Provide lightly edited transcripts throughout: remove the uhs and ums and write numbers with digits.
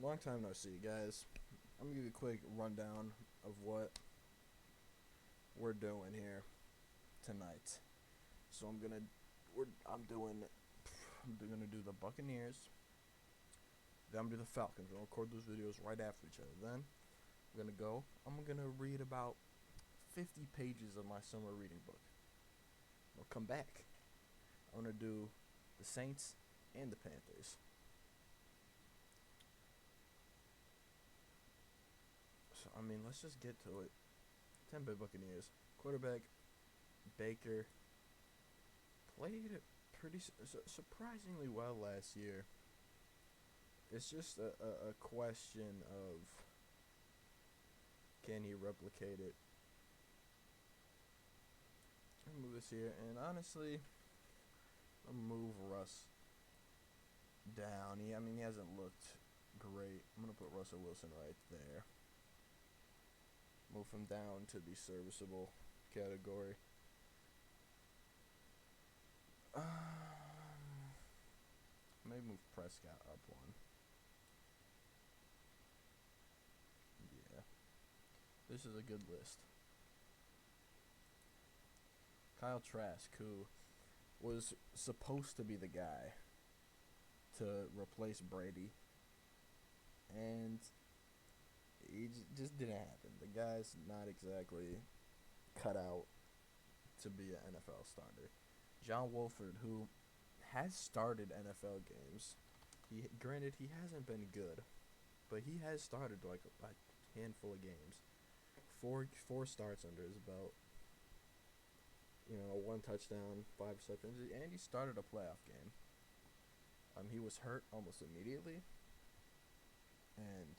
Long time no see, guys. I'm gonna give you a quick rundown of what we're doing here tonight. So I'm gonna do the Buccaneers. Then I'm gonna do the Falcons. We'll record those videos right after each other. Then I'm gonna read about 50 pages of my summer reading book. I'll come back. I'm gonna do the Saints and the Panthers. So let's just get to it. Tampa Buccaneers quarterback Baker played surprisingly well last year. It's just a question of, can he replicate it? I'll move this here, and honestly, I'll move Russ down. He hasn't looked great. I'm gonna put Russell Wilson right there. Move him down to the serviceable category. Maybe move Prescott up one. Yeah, this is a good list. Kyle Trask, who was supposed to be the guy to replace Brady, and it just didn't happen. The guy's not exactly cut out to be an NFL starter. John Wolford, who has started NFL games, he hasn't been good, but he has started like a handful of games. Four starts under his belt. One touchdown, 5 receptions, and he started a playoff game. He was hurt almost immediately, and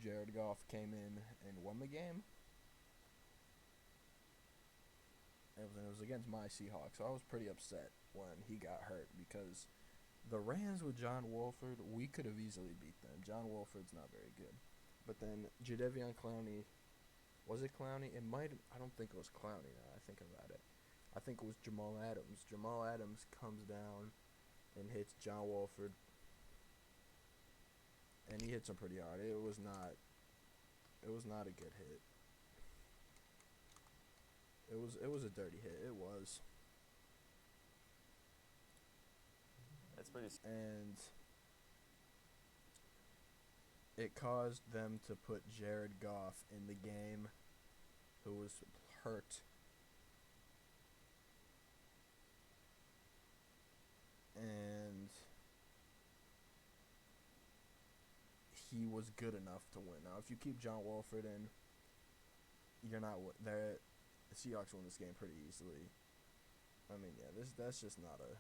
Jared Goff came in and won the game. It was against my Seahawks, so I was pretty upset when he got hurt because the Rams with John Wolford, we could have easily beat them. John Wolford's not very good. But then Jadeveon Clowney, was it Clowney? I don't think it was Clowney now I think about it. I think it was Jamal Adams. Jamal Adams comes down and hits John Wolford, and he hits him pretty hard. It was not a good hit. It was a dirty hit. It was. That's pretty. And it caused them to put Jared Goff in the game, who was hurt. And he was good enough to win. Now, if you keep John Wolford in, you're not there. The Seahawks won this game pretty easily. That's just not a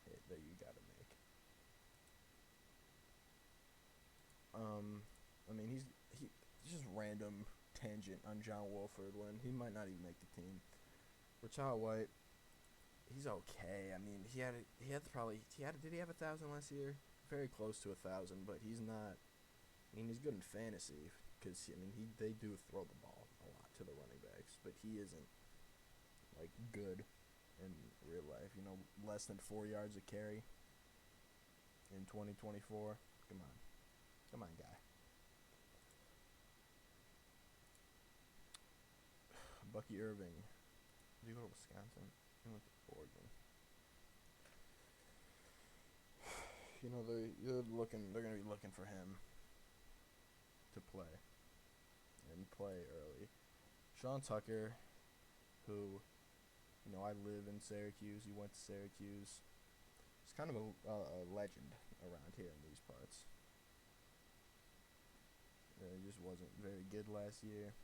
hit that you gotta make. He's just random tangent on John Wolford when he might not even make the team. Rashad White, he's okay. Did he have 1,000 last year? Very close to 1,000, but he's not. He's good in fantasy because they do throw the ball a lot to the running backs, but he isn't like good in real life. Less than 4 yards a carry in 2024. Come on, guy. Bucky Irving. Did he go to Wisconsin? He went to Oregon. They're gonna be looking for him to play and play early. Sean Tucker, who, I live in Syracuse. He went to Syracuse. He's kind of a legend around here in these parts. He just wasn't very good last year.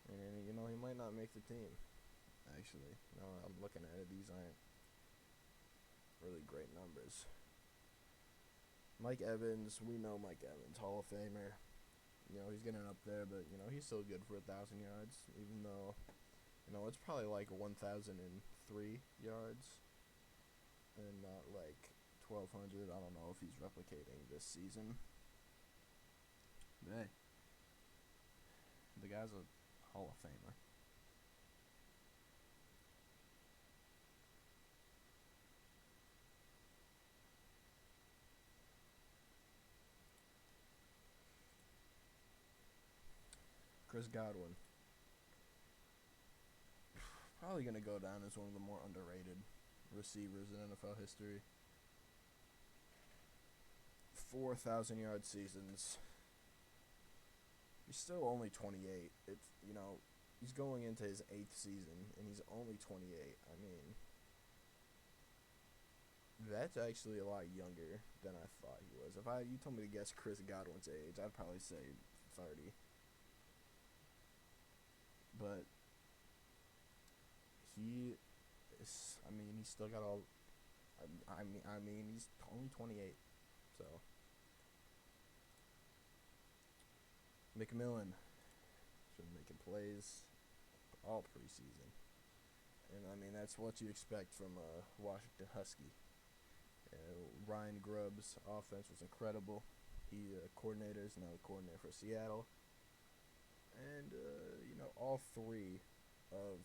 And, he might not make the team, actually. I'm looking at it. These aren't really great numbers. Mike Evans, we know Mike Evans, Hall of Famer. He's getting up there, but, he's still good for 1,000 yards, even though, it's probably like 1,003 yards and not like 1,200. I don't know if he's replicating this season. But hey, the guy's a Hall of Famer. Chris Godwin. Probably going to go down as one of the more underrated receivers in NFL history. 4,000-yard seasons. He's still only 28. He's going into his 8th season, and he's only 28. I mean, that's actually a lot younger than I thought he was. If you told me to guess Chris Godwin's age, I'd probably say 30. But he is. I mean, he's still got all. I mean, he's only 28. So McMillan been making plays all preseason, and I mean that's what you expect from a Washington Husky. Ryan Grubb's offense was incredible. He coordinator is now the coordinator for Seattle, and all three of,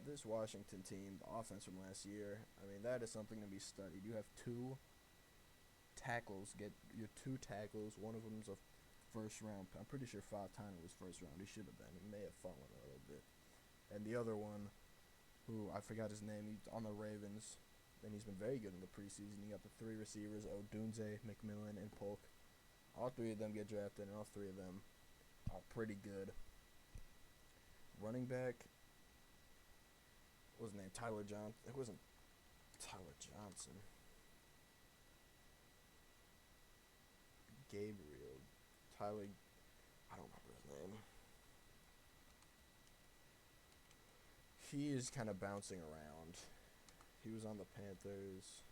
this Washington team, the offense from last year, that is something to be studied. You have two tackles. Get your two tackles. One of them's a first round. I'm pretty sure Fautano was first round. He should have been. He may have fallen a little bit. And the other one, who I forgot his name, he's on the Ravens, and he's been very good in the preseason. You got the three receivers, Odunze, McMillan, and Polk. All three of them get drafted, and all three of them are pretty good. Running back, what was his name? Tyler Johnson. It wasn't Tyler Johnson. Gabriel. Tyler. I don't remember his name. He is kind of bouncing around. He was on the Panthers.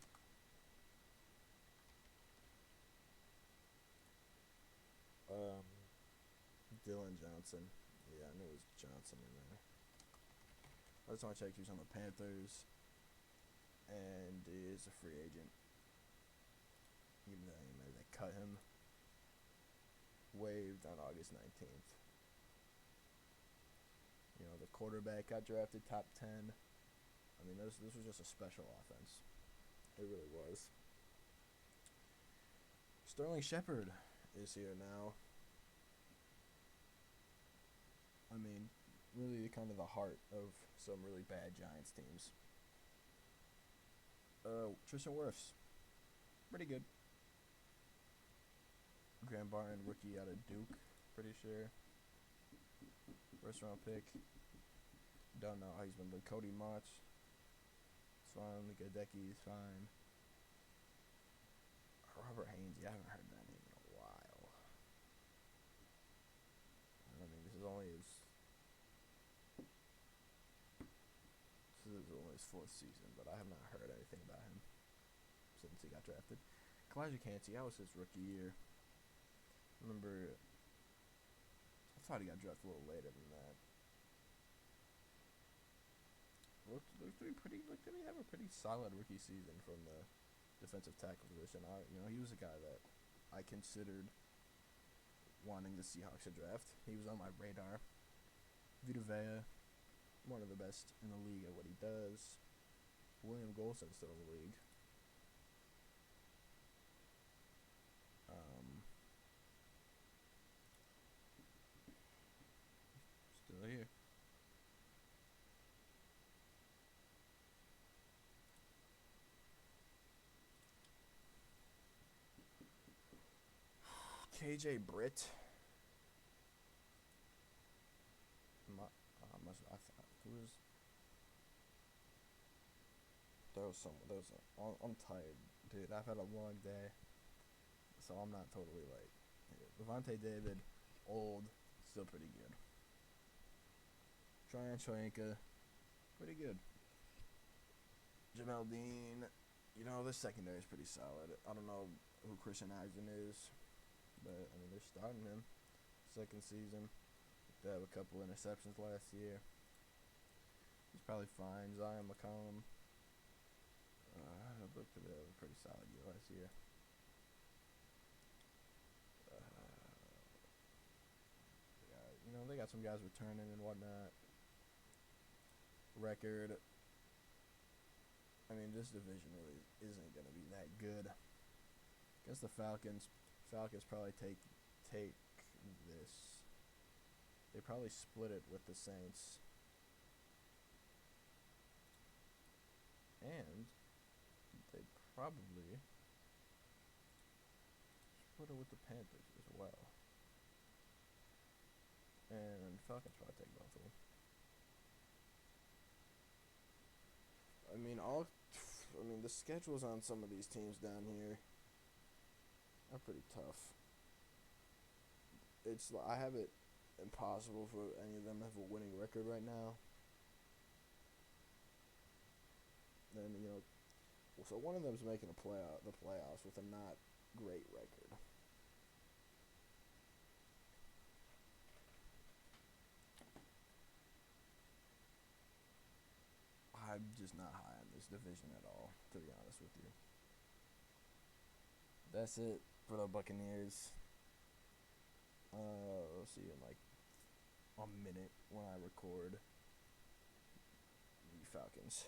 Dylan Johnson. Yeah, I knew it was Johnson in there. I just want to check he was on the Panthers and is a free agent. Even though they cut him. Waived on August 19th. The quarterback got drafted top 10. This was just a special offense. It really was. Sterling Shepard is here now. Really kind of the heart of some really bad Giants teams. Tristan Wirfs. Pretty good. Graham Barton, rookie out of Duke, pretty sure. First round pick. Don't know how he's been doing. Cody Mott. It's fine. Gadecki is fine. Robert Hainsey, I haven't heard that name in a while. This is only his fourth season, but I have not heard anything about him since he got drafted. Kalijah Kancey, that was his rookie year. I thought he got drafted a little later than that. Looked to be have a pretty solid rookie season from the defensive tackle position. He was a guy that I considered wanting the Seahawks to draft. He was on my radar. Vita Vea, one of the best in the league at what he does. William Golson's still in the league. Still here. KJ Britt. I'm tired, dude. I've had a long day, so I'm not totally like. Levante David, old, still pretty good. Tryon Shoyinka, pretty good. Jamel Dean, this secondary is pretty solid. I don't know who Christian Eisen is, but they're starting him. Second season. They have a couple interceptions last year. He's probably fine. Zion McCollum. Looked to have a pretty solid year last year. They got some guys returning and whatnot. Record. This division really isn't going to be that good. Against the Falcons. Falcons probably take this. They probably split it with the Saints. And they probably split it with the Panthers as well. And Falcons probably take both of them. The schedules on some of these teams down here are pretty tough. I have it impossible for any of them to have a winning record right now. And so one of them's making the playoffs with a not great record. I'm just not high on this division at all, to be honest with you. That's it for the Buccaneers. We'll see you in like a minute when I record the Falcons.